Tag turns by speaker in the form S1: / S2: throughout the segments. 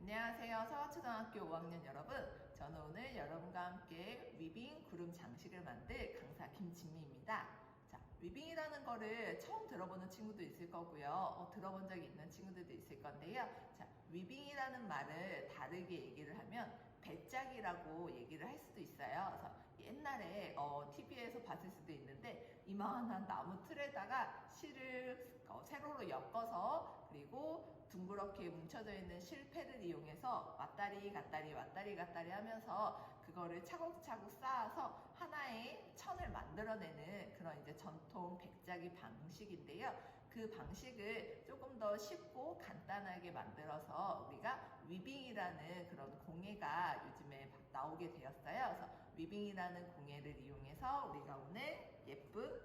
S1: 안녕하세요. 서화초등학교 5학년 여러분. 저는 오늘 여러분과 함께 위빙 구름 장식을 만들 강사 김진미입니다. 자, 위빙이라는 거를 처음 들어보는 친구도 있을 거고요. 들어본 적이 있는 친구들도 있을 건데요. 자, 위빙이라는 말을 다르게 얘기를 하면 배짝이라고 얘기를 할 수도 있어요. 그래서 옛날에 TV에서 봤을 수도 있는데 이만한 나무 틀에다가 실을 세로로 엮어서 그리고 둥그렇게 뭉쳐져 있는 실패를 이용해서 왔다리 갔다리 왔다리 갔다리 하면서 그거를 차곡차곡 쌓아서 하나의 천을 만들어내는 그런 이제 전통 백작이 방식인데요. 그 방식을 조금 더 쉽고 간단하게 만들어서 우리가 위빙이라는 그런 공예가 요즘에 나오게 되었어요. 그래서 위빙이라는 공예를 이용해서 우리가 오늘 예쁜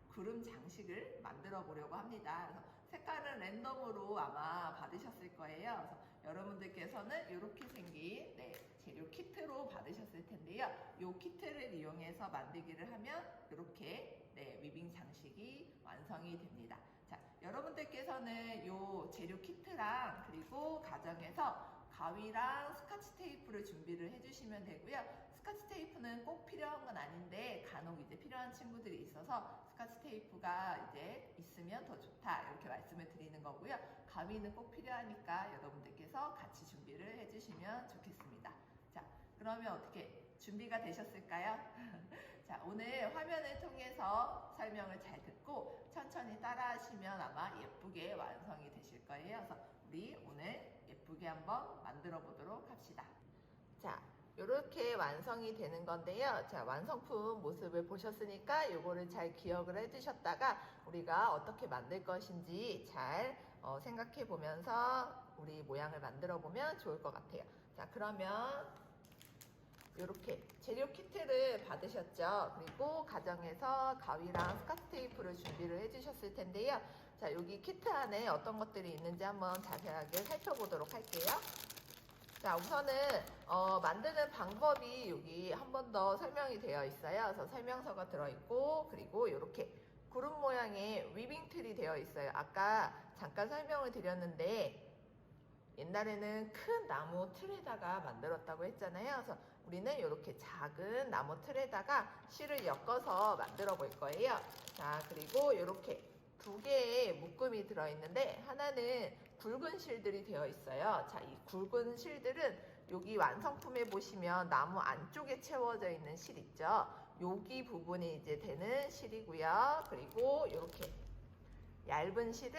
S1: 구름 장식을 만들어 보려고 합니다. 그래서 색깔은 랜덤으로 아마 받으셨을 거예요. 그래서 여러분들께서는 이렇게 생긴 재료 키트로 받으셨을 텐데요. 이 키트를 이용해서 만들기를 하면 이렇게 위빙 장식이 완성이 됩니다. 자, 여러분들께서는 이 재료 키트랑 그리고 가정에서 가위랑 스카치 테이프를 준비를 해주시면 되고요. 스카치 테이프는 꼭 필요한 건 아닌데 간혹 이제 필요한 친구들이 있어서 스카치 테이프가 이제 있으면 더 좋다 이렇게 말씀을 드리는 거고요. 가위는 꼭 필요하니까 여러분들께서 같이 준비를 해주시면 좋겠습니다. 자, 그러면 어떻게 준비가 되셨을까요? 자, 오늘 화면을 통해서 설명을 잘 듣고 천천히 따라 하시면 아마 예쁘게 완성이 되실 거예요. 그래서 우리 오늘 예쁘게 한번 만들어 보도록 합시다. 자, 이렇게 완성이 되는 건데요. 자, 완성품 모습을 보셨으니까 요거를 잘 기억을 해두셨다가 우리가 어떻게 만들 것인지 잘 생각해 보면서 우리 모양을 만들어 보면 좋을 것 같아요. 자, 그러면 이렇게 재료 키트를 받으셨죠. 그리고 가정에서 가위랑 스카치 테이프를 준비를 해주셨을 텐데요. 자, 여기 키트 안에 어떤 것들이 있는지 한번 자세하게 살펴보도록 할게요. 자, 우선은 만드는 방법이 여기 한 번 더 설명이 되어 있어요. 그래서 설명서가 들어있고 그리고 이렇게 구름 모양의 위빙틀이 되어 있어요. 아까 잠깐 설명을 드렸는데 옛날에는 큰 나무 틀에다가 만들었다고 했잖아요. 그래서 우리는 이렇게 작은 나무 틀에다가 실을 엮어서 만들어 볼 거예요. 자, 그리고 이렇게 두 개의 묶음이 들어있는데 하나는 굵은 실들이 되어 있어요. 자, 이 굵은 실들은 여기 완성품에 보시면 나무 안쪽에 채워져 있는 실 있죠. 여기 부분이 이제 되는 실이고요. 그리고 이렇게 얇은 실은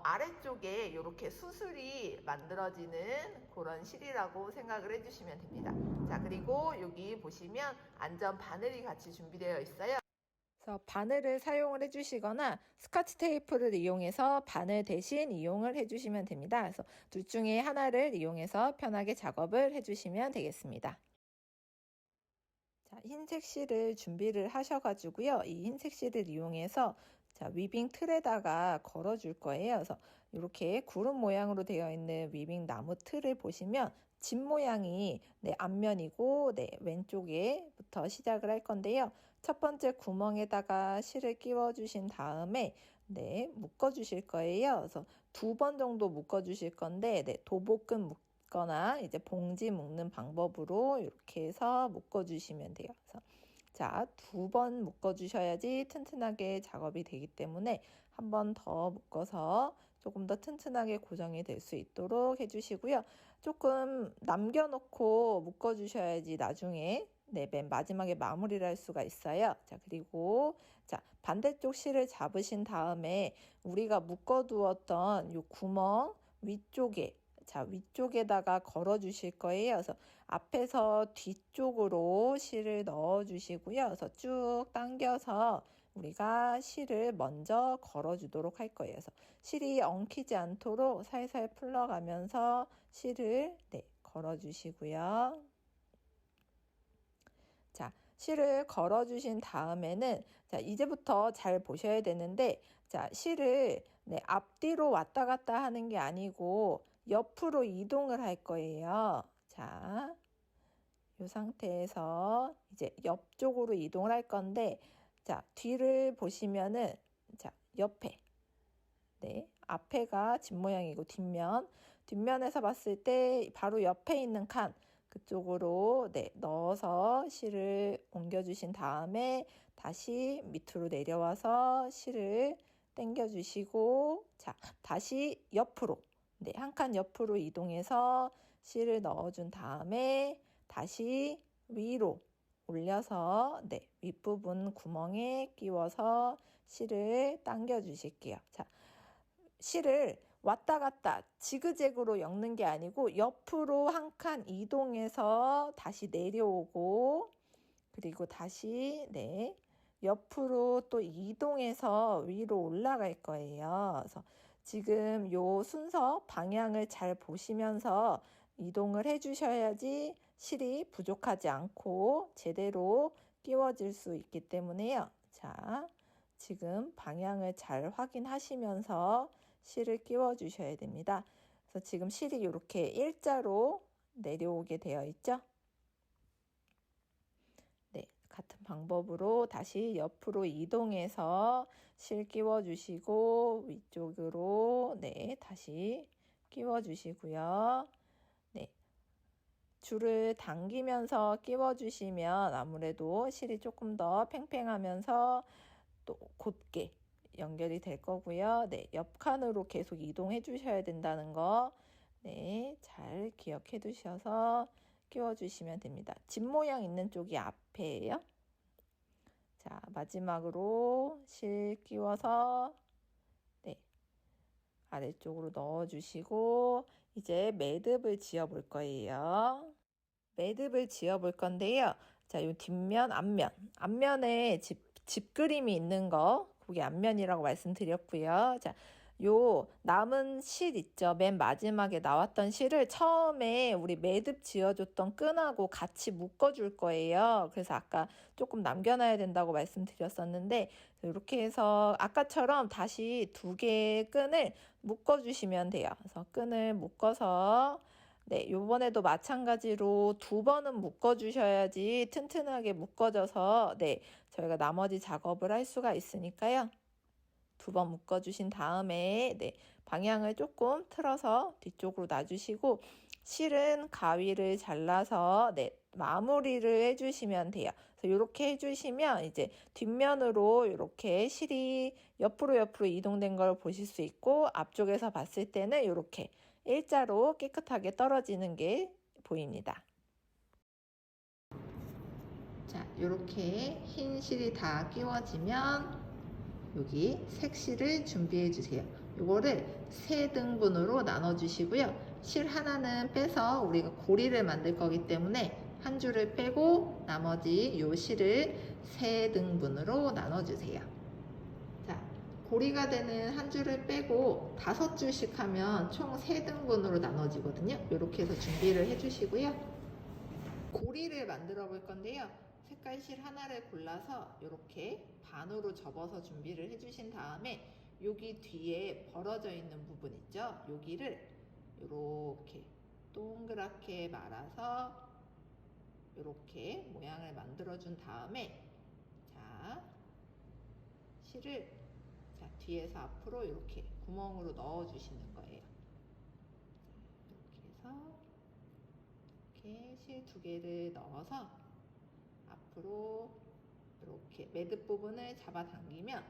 S1: 아래쪽에 이렇게 수술이 만들어지는 그런 실이라고 생각을 해주시면 됩니다. 자, 그리고 여기 보시면 안전 바늘이 같이 준비되어 있어요. 그래서 바늘을 사용을 해주시거나 스카치 테이프를 이용해서 바늘 대신 이용을 해주시면 됩니다. 그래서 둘 중에 하나를 이용해서 편하게 작업을 해주시면 되겠습니다. 자, 흰색 실을 준비를 하셔가지고요. 이 흰색 실을 이용해서 자, 위빙 틀에다가 걸어줄 거예요. 그래서 이렇게 구름 모양으로 되어 있는 위빙 나무 틀을 보시면 집 모양이 앞면이고 왼쪽에부터 시작을 할 건데요. 첫 번째 구멍에다가 실을 끼워 주신 다음에 묶어 주실 거예요. 그래서 2번 정도 묶어 주실 건데 도복근 거나 이제 봉지 묶는 방법으로 이렇게 해서 묶어 주시면 돼요. 그래서 자, 2번 묶어 주셔야지 튼튼하게 작업이 되기 때문에 한 번 더 묶어서 조금 더 튼튼하게 고정이 될 수 있도록 해주시고요. 조금 남겨놓고 묶어 주셔야지 나중에 맨 마지막에 마무리를 할 수가 있어요. 자, 그리고 자, 반대쪽 실을 잡으신 다음에 우리가 묶어 두었던 이 구멍 위쪽에 자, 위쪽에다가 걸어 주실 거예요. 그래서 앞에서 뒤쪽으로 실을 넣어 주시고요. 그래서 쭉 당겨서 우리가 실을 먼저 걸어 주도록 할 거예요. 그래서 실이 엉키지 않도록 살살 풀러가면서 실을 걸어 주시고요. 자, 실을 걸어 주신 다음에는 자, 이제부터 잘 보셔야 되는데 자, 실을 앞뒤로 왔다 갔다 하는 게 아니고 옆으로 이동을 할 거예요. 자, 이 상태에서 이제 옆쪽으로 이동을 할 건데, 자, 뒤를 보시면은, 자, 옆에, 네, 앞에가 집 모양이고 뒷면에서 봤을 때 바로 옆에 있는 칸, 그쪽으로 네, 넣어서 실을 옮겨주신 다음에 다시 밑으로 내려와서 실을 당겨주시고, 자, 다시 옆으로, 네, 한 칸 옆으로 이동해서 실을 넣어준 다음에 다시 위로 올려서 네, 윗부분 구멍에 끼워서 실을 당겨 주실게요. 자, 실을 왔다 갔다 지그재그로 엮는 게 아니고 옆으로 한 칸 이동해서 다시 내려오고, 그리고 다시 네, 옆으로 또 이동해서 위로 올라갈 거예요. 그래서 지금 요 순서 방향을 잘 보시면서 이동을 해 주셔야지 실이 부족하지 않고 제대로 끼워질 수 있기 때문에요. 자, 지금 방향을 잘 확인하시면서 실을 끼워 주셔야 됩니다. 그래서 지금 실이 이렇게 일자로 내려오게 되어 있죠. 네, 같은 방법으로 다시 옆으로 이동해서 실 끼워 주시고 위쪽으로 네, 다시 끼워 주시고요. 네. 줄을 당기면서 끼워 주시면 아무래도 실이 조금 더 팽팽하면서 또 곧게 연결이 될 거고요. 네, 옆칸으로 계속 이동해 주셔야 된다는 거, 네, 잘 기억해 두셔서 끼워 주시면 됩니다. 집 모양 있는 쪽이 앞에예요. 자, 마지막으로 실 끼워서 네, 아래쪽으로 넣어 주시고 이제 매듭을 지어 볼 거예요. 매듭을 지어 볼 건데요. 자, 요 뒷면, 앞면에 집 그림이 있는 거, 그게 앞면이라고 말씀드렸고요. 자, 요 남은 실 있죠. 맨 마지막에 나왔던 실을 처음에 우리 매듭 지어줬던 끈하고 같이 묶어줄 거예요. 그래서 아까 조금 남겨놔야 된다고 말씀드렸었는데, 이렇게 해서 아까처럼 다시 두 개의 끈을 묶어주시면 돼요. 그래서 끈을 묶어서 네, 요번에도 마찬가지로 두 번은 묶어주셔야지 튼튼하게 묶어져서 네, 저희가 나머지 작업을 할 수가 있으니까요. 두 번 묶어주신 다음에 네, 방향을 조금 틀어서 뒤쪽으로 놔주시고 실은 가위를 잘라서 네, 마무리를 해주시면 돼요. 그래서 이렇게 해주시면 이제 뒷면으로 이렇게 실이 옆으로 이동된 걸 보실 수 있고 앞쪽에서 봤을 때는 이렇게 일자로 깨끗하게 떨어지는 게 보입니다. 자, 이렇게 흰 실이 다 끼워지면 여기 색실을 준비해 주세요. 이거를 세 등분으로 나눠 주시고요. 실 하나는 빼서 우리가 고리를 만들 거기 때문에 한 줄을 빼고 나머지 요 실을 세 등분으로 나눠 주세요. 자, 고리가 되는 한 줄을 빼고 5줄씩 하면 총 3등분으로 나눠지거든요. 이렇게 해서 준비를 해주시고요. 고리를 만들어 볼 건데요. 색깔 실 하나를 골라서 이렇게 반으로 접어서 준비를 해주신 다음에 여기 뒤에 벌어져 있는 부분 있죠? 여기를 이렇게 동그랗게 말아서 이렇게 모양을 만들어 준 다음에 자, 실을 자, 뒤에서 앞으로 이렇게 구멍으로 넣어 주시는 거예요. 자, 이렇게 해서 이렇게 실 2개를 넣어서 앞으로 이렇게 매듭 부분을 잡아당기면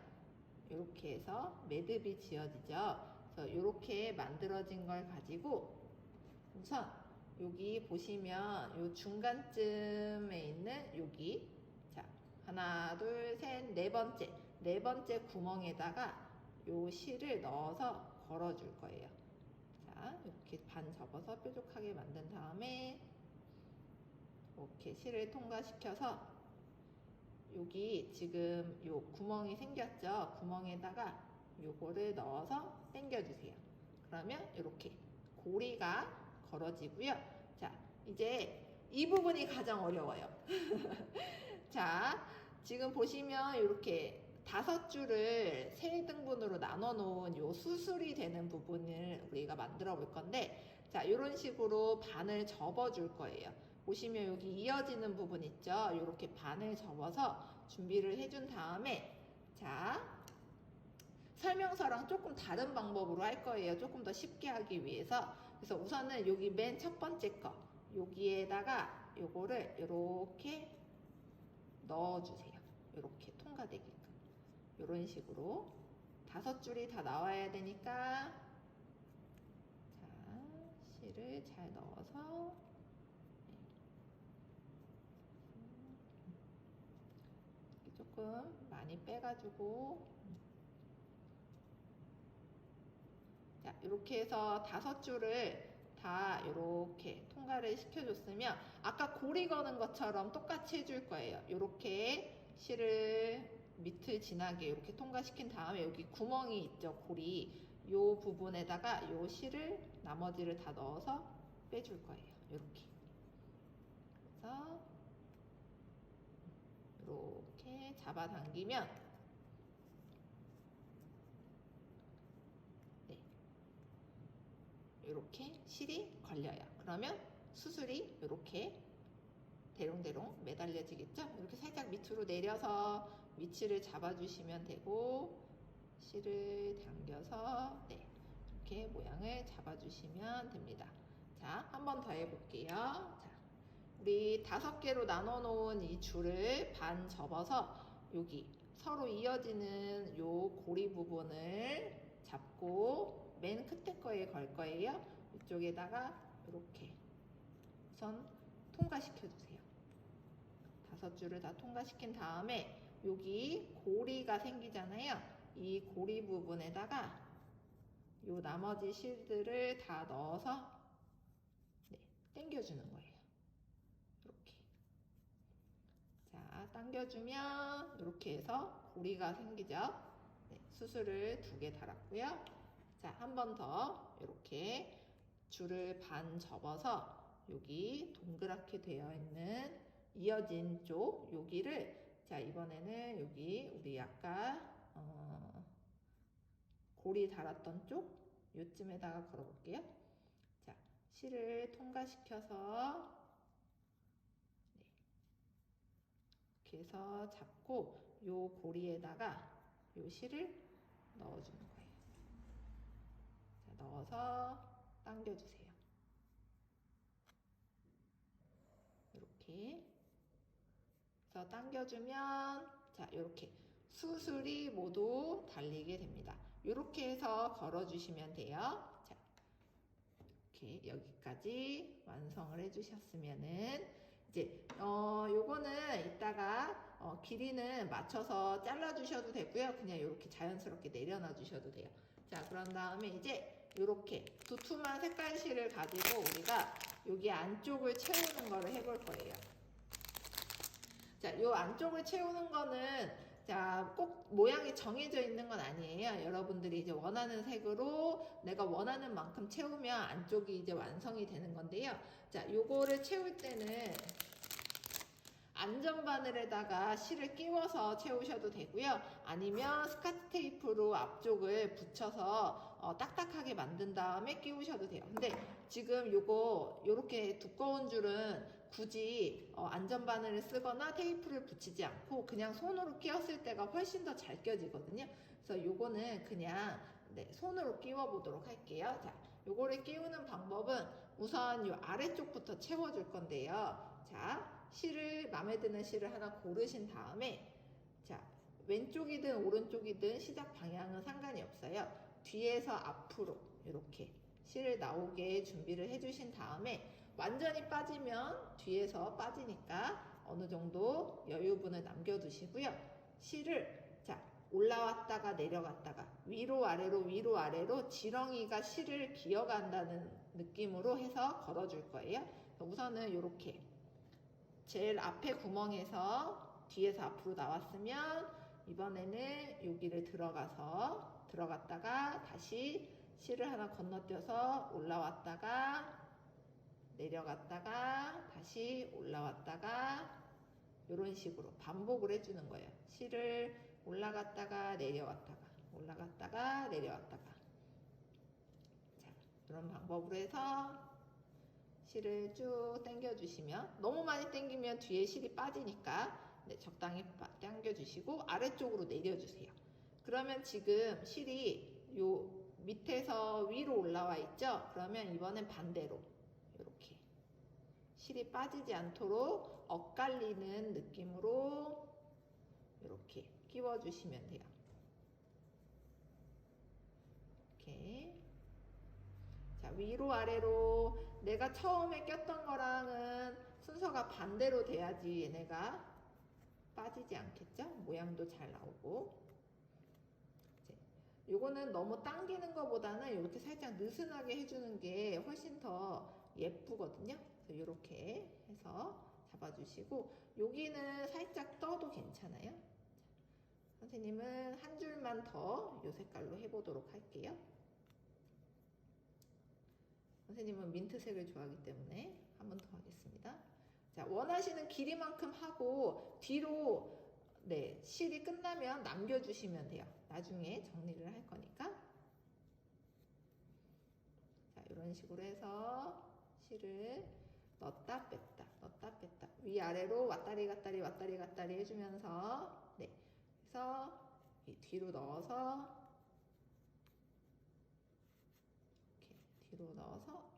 S1: 이렇게 해서 매듭이 지어지죠. 그래서 이렇게 만들어진 걸 가지고 우선 여기 보시면 요 중간쯤에 있는 여기 자 하나 둘 셋 네 번째 구멍에다가 요 실을 넣어서 걸어 줄 거예요. 자 이렇게 반 접어서 뾰족하게 만든 다음에 이렇게 실을 통과시켜서 여기 지금 요 구멍이 생겼죠. 구멍에다가 요거를 넣어서 당겨 주세요. 그러면 이렇게 고리가 걸어지고요. 자, 이제 이 부분이 가장 어려워요. 자, 지금 보시면 이렇게 5줄을 3등분으로 나눠 놓은 요 수술이 되는 부분을 우리가 만들어 볼 건데, 자, 이런 식으로 반을 접어 줄 거예요. 보시면 여기 이어지는 부분 있죠? 이렇게 반을 접어서 준비를 해준 다음에 자, 설명서랑 조금 다른 방법으로 할 거예요. 조금 더 쉽게 하기 위해서. 그래서 우선은 여기 맨 첫 번째 거 여기에다가 요거를 이렇게 넣어주세요. 이렇게 통과되게끔. 이런 식으로 5줄이 다 나와야 되니까 자, 실을 잘 넣어서 조금 많이 빼가지고 자, 이렇게 해서 5줄을 다 이렇게 통과를 시켜줬으면 아까 고리 거는 것처럼 똑같이 해줄 거예요. 이렇게 실을 밑을 지나게 이렇게 통과시킨 다음에 여기 구멍이 있죠, 고리. 이 부분에다가 이 실을 나머지를 다 넣어서 빼줄 거예요. 이렇게. 그래서 이렇게 잡아당기면 이렇게 실이 걸려요. 그러면 수술이 이렇게 대롱대롱 매달려지겠죠? 이렇게 살짝 밑으로 내려서 위치를 잡아주시면 되고 실을 당겨서 이렇게 모양을 잡아주시면 됩니다. 자, 한 번 더 해볼게요. 자, 우리 5개로 나눠 놓은 이 줄을 반 접어서 여기 서로 이어지는 요 고리 부분을 잡고 맨 끝에 거에 걸 거예요. 이쪽에다가 이렇게 우선 통과시켜 주세요. 5줄을 다 통과시킨 다음에 여기 고리가 생기잖아요. 이 고리 부분에다가 요 나머지 실들을 다 넣어서 당겨주는 거예요. 이렇게. 자, 당겨주면 이렇게 해서 고리가 생기죠. 수술을 2개 달았고요. 자, 한 번 더 이렇게 줄을 반 접어서 여기 동그랗게 되어 있는 이어진 쪽 여기를 자, 이번에는 여기 우리 아까 고리 달았던 쪽 요쯤에다가 걸어볼게요. 자, 실을 통과시켜서 이렇게 해서 잡고 요 고리에다가 요 실을 넣어주는 거예요. 자, 넣어서 당겨주세요. 이렇게 그래서 당겨주면 자, 이렇게 수술이 모두 달리게 됩니다. 이렇게 해서 걸어주시면 돼요. 자, 이렇게 여기까지 완성을 해주셨으면은 이제 요거는 이따가 길이는 맞춰서 잘라 주셔도 되고요. 그냥 이렇게 자연스럽게 내려놔 주셔도 돼요. 자, 그런 다음에 이제 이렇게 두툼한 색깔실을 가지고 우리가 여기 안쪽을 채우는 거를 해볼 거예요. 자, 요 안쪽을 채우는 거는 자, 꼭 모양이 정해져 있는 건 아니에요. 여러분들이 이제 원하는 색으로 내가 원하는 만큼 채우면 안쪽이 이제 완성이 되는 건데요. 자, 요거를 채울 때는 안전바늘에다가 실을 끼워서 채우셔도 되고요. 아니면 스카치 테이프로 앞쪽을 붙여서 딱딱하게 만든 다음에 끼우셔도 돼요. 근데 지금 요거 요렇게 두꺼운 줄은 굳이 안전바늘을 쓰거나 테이프를 붙이지 않고 그냥 손으로 끼웠을 때가 훨씬 더 잘 껴지거든요. 그래서 요거는 그냥 손으로 끼워 보도록 할게요. 자, 요거를 끼우는 방법은 우선 요 아래쪽부터 채워줄 건데요. 자, 실을 마음에 드는 실을 하나 고르신 다음에 자, 왼쪽이든 오른쪽이든 시작 방향은 상관이 없어요. 뒤에서 앞으로 이렇게 실을 나오게 준비를 해주신 다음에 완전히 빠지면 뒤에서 빠지니까 어느 정도 여유분을 남겨두시고요. 실을 자, 올라왔다가 내려갔다가 위로 아래로 지렁이가 실을 기어간다는 느낌으로 해서 걸어줄 거예요. 우선은 이렇게 제일 앞에 구멍에서 뒤에서 앞으로 나왔으면 이번에는 여기를 들어갔다가 다시 실을 하나 건너뛰어서 올라왔다가 내려갔다가 다시 올라왔다가 이런 식으로 반복을 해주는 거예요. 실을 올라갔다가 내려왔다가 자, 이런 방법으로 해서 실을 쭉 당겨주시면, 너무 많이 당기면 뒤에 실이 빠지니까 네, 적당히 당겨주시고 아래쪽으로 내려주세요. 그러면 지금 실이 요 밑에서 위로 올라와 있죠? 그러면 이번엔 반대로 이렇게 실이 빠지지 않도록 엇갈리는 느낌으로 이렇게 끼워주시면 돼요. 이렇게. 자, 위로 아래로 내가 처음에 꼈던 거랑은 순서가 반대로 돼야지 얘네가 빠지지 않겠죠? 모양도 잘 나오고. 요거는 너무 당기는 것보다는 이렇게 살짝 느슨하게 해주는 게 훨씬 더 예쁘거든요. 그래서 이렇게 해서 잡아주시고, 여기는 살짝 떠도 괜찮아요. 선생님은 한 줄만 더 이 색깔로 해보도록 할게요. 선생님은 민트색을 좋아하기 때문에 한 번 더 하겠습니다. 자, 원하시는 길이만큼 하고 뒤로 네, 실이 끝나면 남겨주시면 돼요. 나중에 정리를 할 거니까. 자, 이런 식으로 해서 실을 넣었다 뺐다 넣었다 뺐다 위아래로 왔다리 갔다리 왔다리 갔다리 해주면서 네, 그래서 이 뒤로 넣어서 이렇게 뒤로 넣어서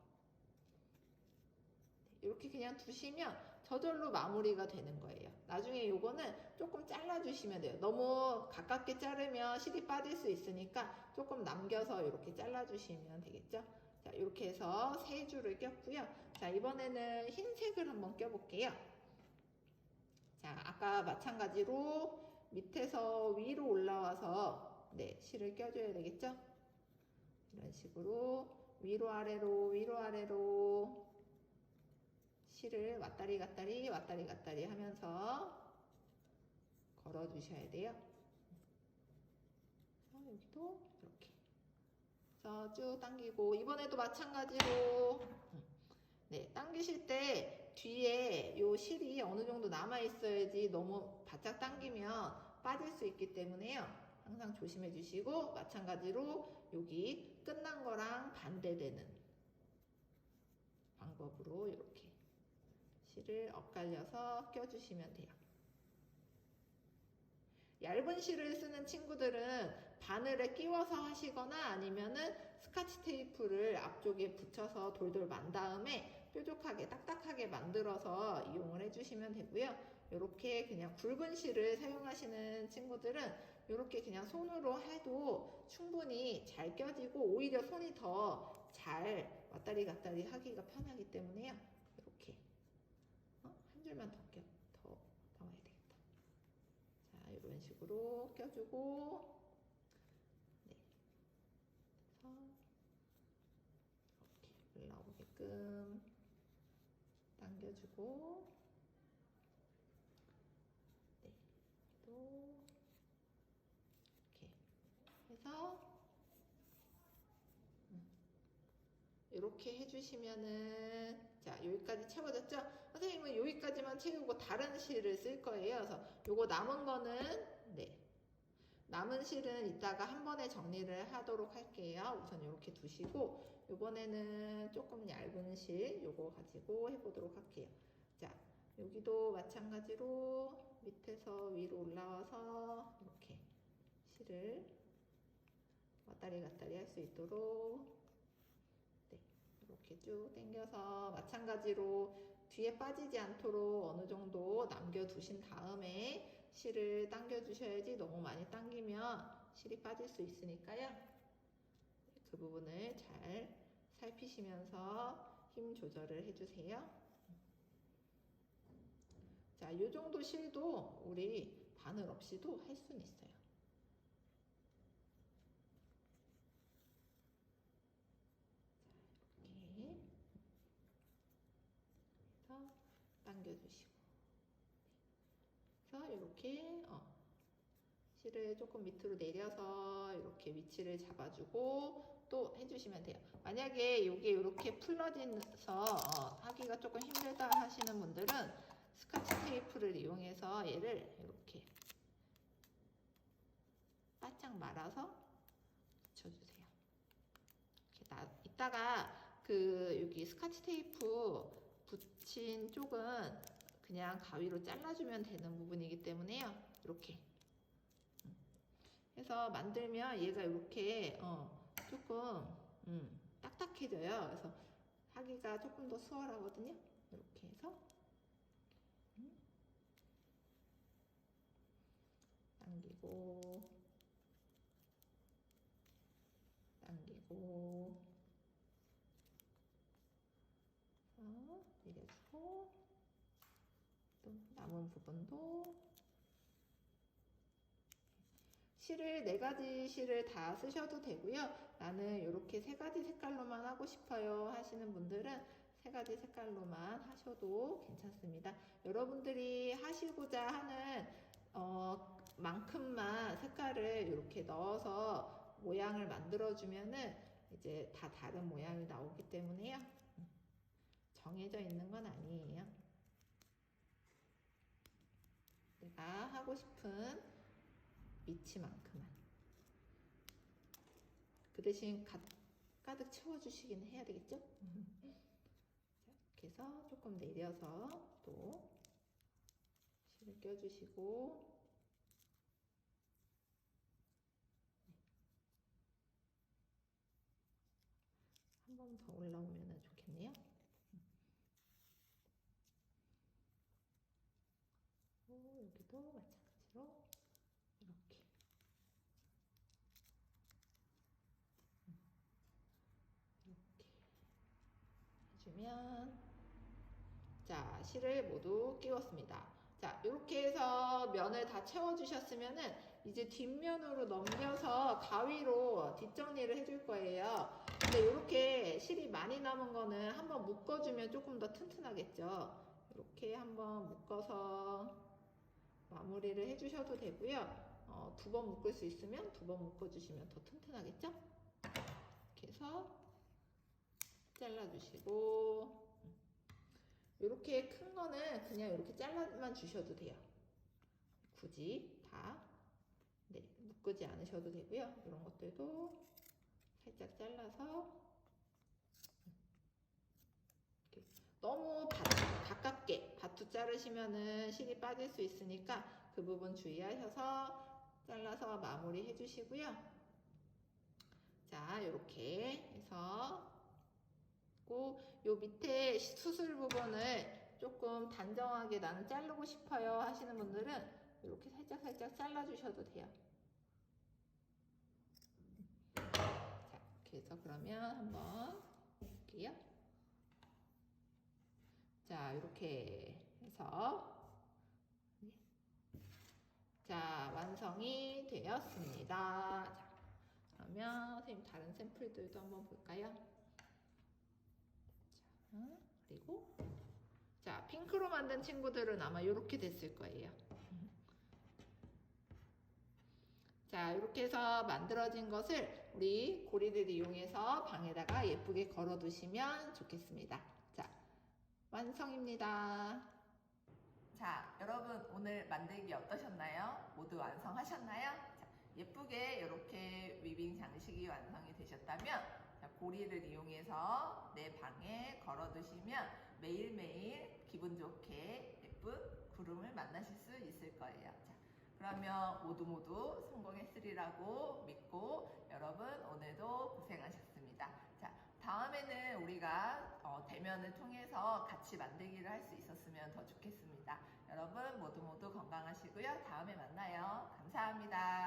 S1: 이렇게 그냥 두시면 저절로 마무리가 되는 거예요. 나중에 요거는 조금 잘라주시면 돼요. 너무 가깝게 자르면 실이 빠질 수 있으니까 조금 남겨서 이렇게 잘라주시면 되겠죠. 자, 이렇게 해서 세 줄을 꼈고요. 자, 이번에는 흰색을 한번 껴볼게요. 자, 아까 마찬가지로 밑에서 위로 올라와서 네, 실을 껴줘야 되겠죠. 이런 식으로 위로 아래로 실을 왔다리 갔다리 왔다리 갔다리 하면서 걸어 주셔야 돼요. 여기도 이렇게 그래서 쭉 당기고, 이번에도 마찬가지로 네, 당기실 때 뒤에 요 실이 어느 정도 남아 있어야지 너무 바짝 당기면 빠질 수 있기 때문에요. 항상 조심해 주시고, 마찬가지로 여기 끝난 거랑 반대되는 방법으로 이렇게 실을 엇갈려서 껴주시면 돼요. 얇은 실을 쓰는 친구들은 바늘에 끼워서 하시거나 아니면은 스카치 테이프를 앞쪽에 붙여서 돌돌 만 다음에 뾰족하게 딱딱하게 만들어서 이용을 해주시면 되고요. 이렇게 그냥 굵은 실을 사용하시는 친구들은 이렇게 그냥 손으로 해도 충분히 잘 껴지고 오히려 손이 더 잘 왔다리 갔다리 하기가 편하기 때문에요. 이렇게 한 줄만 더 나와야 되겠다. 자, 이런 식으로 껴주고, 네, 그래서 이렇게 올라오게끔 당겨주고, 네, 또 이렇게 해서 이렇게 해주시면은, 자, 여기까지 채워졌죠? 선생님은 여기까지만 채우고 다른 실을 쓸 거예요. 그래서 요거 남은 거는, 네, 남은 실은 이따가 한 번에 정리를 하도록 할게요. 우선 이렇게 두시고, 요번에는 조금 얇은 실 요거 가지고 해보도록 할게요. 자, 여기도 마찬가지로 밑에서 위로 올라와서 이렇게 실을 왔다리 갔다리 할 수 있도록 이렇게 쭉 당겨서 마찬가지로 뒤에 빠지지 않도록 어느 정도 남겨두신 다음에 실을 당겨 주셔야지 너무 많이 당기면 실이 빠질 수 있으니까요. 그 부분을 잘 살피시면서 힘 조절을 해주세요. 자, 이 정도 실도 우리 바늘 없이도 할 수는 있어요. 당겨주시고, 그래서 이렇게 실을 조금 밑으로 내려서 이렇게 위치를 잡아주고 또 해주시면 돼요. 만약에 이게 이렇게 풀러져서 하기가 조금 힘들다 하시는 분들은 스카치 테이프를 이용해서 얘를 이렇게 바짝 말아서 붙여주세요. 이렇게 이따가 여기 스카치 테이프 붙인 쪽은 그냥 가위로 잘라주면 되는 부분이기 때문에요. 이렇게 해서 만들면 얘가 이렇게 조금 딱딱해져요. 그래서 하기가 조금 더 수월하거든요. 이렇게 해서 당기고 내려주고 또 남은 부분도 실을 4가지 실을 다 쓰셔도 되고요. 나는 이렇게 3가지 색깔로만 하고 싶어요 하시는 분들은 3가지 색깔로만 하셔도 괜찮습니다. 여러분들이 하시고자 하는 만큼만 색깔을 이렇게 넣어서 모양을 만들어 주면은 이제 다 다른 모양이 나오기 때문에요. 정해져 있는 건 아니에요. 내가 하고 싶은 위치만큼만. 그 대신 가득 채워주시긴 해야 되겠죠? 이렇게 해서 조금 내려서 또 실을 껴주시고 한 번 더 올라오면 좋겠네요. 여기도 마찬가지로 이렇게 해주면 자, 실을 모두 끼웠습니다. 자, 이렇게 해서 면을 다 채워주셨으면은 이제 뒷면으로 넘겨서 가위로 뒷정리를 해줄 거예요. 근데 이렇게 실이 많이 남은 거는 한번 묶어주면 조금 더 튼튼하겠죠. 이렇게 한번 묶어서 마무리를 해주셔도 되고요. 2번 묶을 수 있으면 2번 묶어주시면 더 튼튼하겠죠? 이렇게 해서 잘라주시고 이렇게 큰 거는 그냥 이렇게 잘라만 주셔도 돼요. 굳이 다 묶지 않으셔도 되고요. 이런 것들도 살짝 잘라서 이렇게 너무 가깝게 바투 자르시면은 실이 빠질 수 있으니까 그 부분 주의하셔서 잘라서 마무리 해주시고요. 자, 이렇게 해서 요 밑에 수술 부분을 조금 단정하게 나는 자르고 싶어요 하시는 분들은 이렇게 살짝 잘라주셔도 돼요. 자, 이렇게 해서 그러면 한번 볼게요. 자, 이렇게 해서 자, 완성이 되었습니다. 자, 그러면 선생님 다른 샘플들도 한번 볼까요? 자, 그리고 자, 핑크로 만든 친구들은 아마 이렇게 됐을 거예요. 자, 이렇게 해서 만들어진 것을 우리 고리를 이용해서 방에다가 예쁘게 걸어 두시면 좋겠습니다. 자, 완성입니다. 자, 여러분 오늘 만들기 어떠셨나요? 모두 완성하셨나요? 자, 예쁘게 이렇게 위빙 장식이 완성이 되셨다면 자, 고리를 이용해서 내 방에 걸어 두시면 매일매일 기분 좋게 예쁜 구름을 만나실 수 있을 거예요. 자, 그러면 모두 성공했으리라고 믿고 여러분 오늘도 고생하셨습니다. 자, 다음에는 우리가 대면을 통해서 같이 만들기를 할 수 있었으면 더 좋겠습니다. 여러분 모두 건강하시고요. 다음에 만나요. 감사합니다.